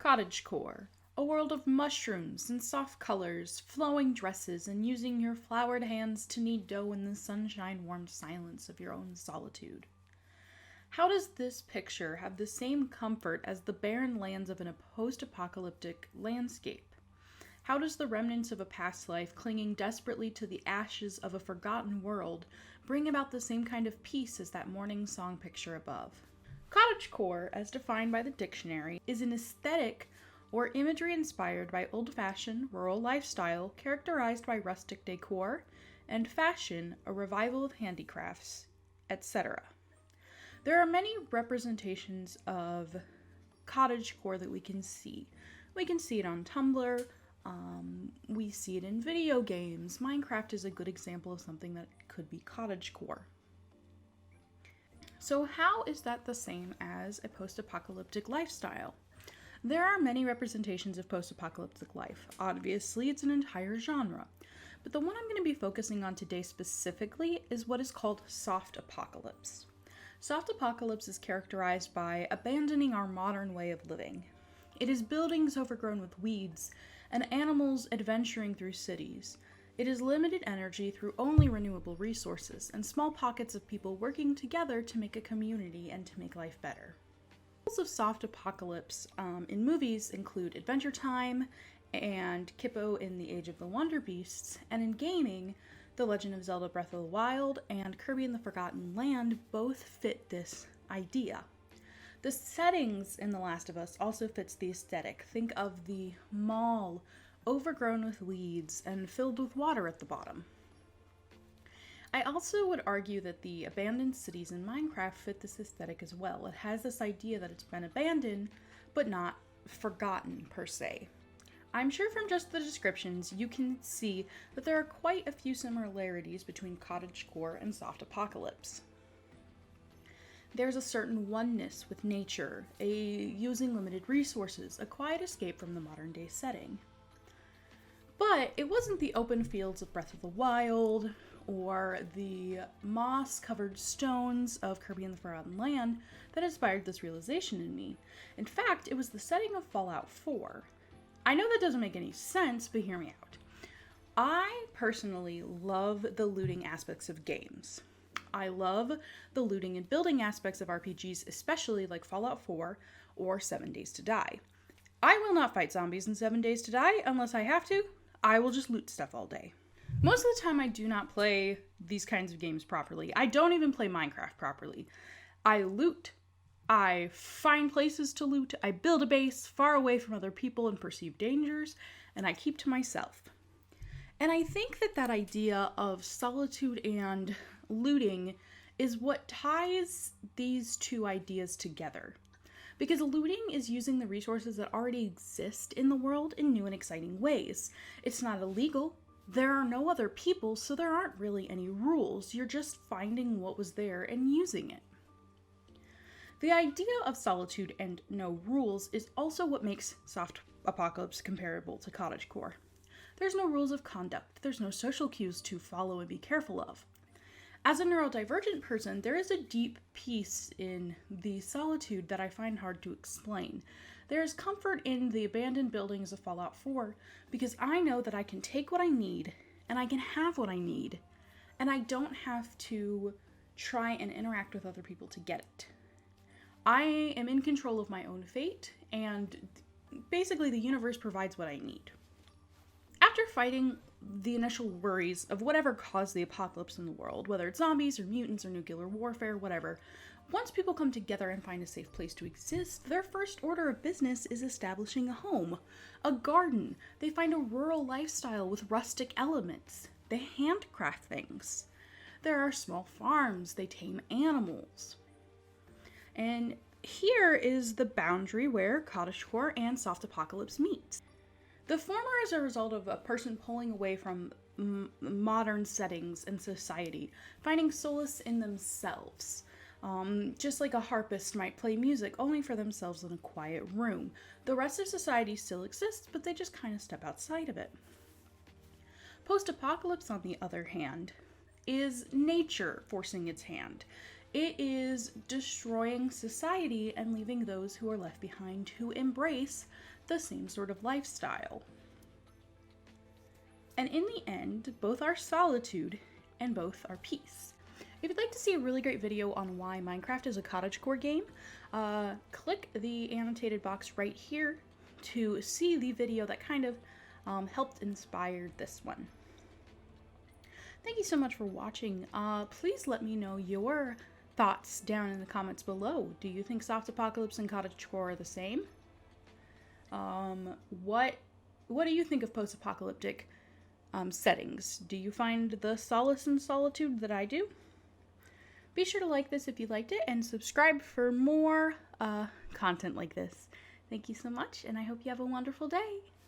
Cottagecore, a world of mushrooms and soft colors, flowing dresses, and using your flowered hands to knead dough in the sunshine-warmed silence of your own solitude. How does this picture have the same comfort as the barren lands of a post-apocalyptic landscape? How does the remnants of a past life clinging desperately to the ashes of a forgotten world bring about the same kind of peace as that morning song picture above? Cottagecore, as defined by the dictionary, is an aesthetic or imagery inspired by old-fashioned rural lifestyle characterized by rustic decor and fashion, a revival of handicrafts, etc. There are many representations of cottagecore that we can see. We can see it on Tumblr, we see it in video games. Minecraft is a good example of something that could be cottagecore. So how is that the same as a post-apocalyptic lifestyle? There are many representations of post-apocalyptic life. Obviously, it's an entire genre. But the one I'm going to be focusing on today specifically is what is called soft apocalypse. Soft apocalypse is characterized by abandoning our modern way of living. It is buildings overgrown with weeds and animals adventuring through cities. It is limited energy through only renewable resources and small pockets of people working together to make a community and to make life better. Examples of soft apocalypse in movies include Adventure Time and Kippo in The Age of the Wonder Beasts, and in gaming, The Legend of Zelda Breath of the Wild and Kirby and the Forgotten Land both fit this idea. The settings in The Last of Us also fits the aesthetic. Think of the mall, overgrown with weeds and filled with water at the bottom. I also would argue that the abandoned cities in Minecraft fit this aesthetic as well. It has this idea that it's been abandoned, but not forgotten per se. I'm sure from just the descriptions you can see that there are quite a few similarities between cottagecore and soft apocalypse. There's a certain oneness with nature, using limited resources, a quiet escape from the modern day setting. But it wasn't the open fields of Breath of the Wild or the moss-covered stones of Kirby and the Forgotten Land that inspired this realization in me. In fact, it was the setting of Fallout 4. I know that doesn't make any sense, but hear me out. I personally love the looting aspects of games. I love the looting and building aspects of RPGs, especially like Fallout 4 or 7 Days to Die. I will not fight zombies in 7 Days to Die unless I have to. I will just loot stuff all day. Most of the time I do not play these kinds of games properly. I don't even play Minecraft properly. I loot. I find places to loot. I build a base far away from other people and perceived dangers, and I keep to myself. And I think that idea of solitude and looting is what ties these two ideas together. Because looting is using the resources that already exist in the world in new and exciting ways. It's not illegal. There are no other people, so there aren't really any rules. You're just finding what was there and using it. The idea of solitude and no rules is also what makes soft apocalypse comparable to cottagecore. There's no rules of conduct. There's no social cues to follow and be careful of. As a neurodivergent person, there is a deep peace in the solitude that I find hard to explain. There is comfort in the abandoned buildings of Fallout 4 because I know that I can take what I need and I can have what I need, and I don't have to try and interact with other people to get it. I am in control of my own fate, and basically the universe provides what I need. After fighting the initial worries of whatever caused the apocalypse in the world, whether it's zombies or mutants or nuclear warfare, whatever, once people come together and find a safe place to exist, their first order of business is establishing a home, a garden. They find a rural lifestyle with rustic elements. They handcraft things. There are small farms. They tame animals. And here is the boundary where cottagecore and soft apocalypse meet. The former is a result of a person pulling away from modern settings and society, finding solace in themselves. Just like a harpist might play music only for themselves in a quiet room. The rest of society still exists, but they just kind of step outside of it. Post-apocalypse, on the other hand, is nature forcing its hand. It is destroying society and leaving those who are left behind who embrace the same sort of lifestyle. And in the end, both are solitude and both are peace. If you'd like to see a really great video on why Minecraft is a cottagecore game, click the annotated box right here to see the video that kind of helped inspire this one. Thank you so much for watching. Please let me know your thoughts down in the comments below. Do you think Soft Apocalypse and Cottagecore are the same? What do you think of post-apocalyptic settings? Do you find the solace and solitude that I do? Be sure to like this if you liked it and subscribe for more content like this. Thank you so much, and I hope you have a wonderful day.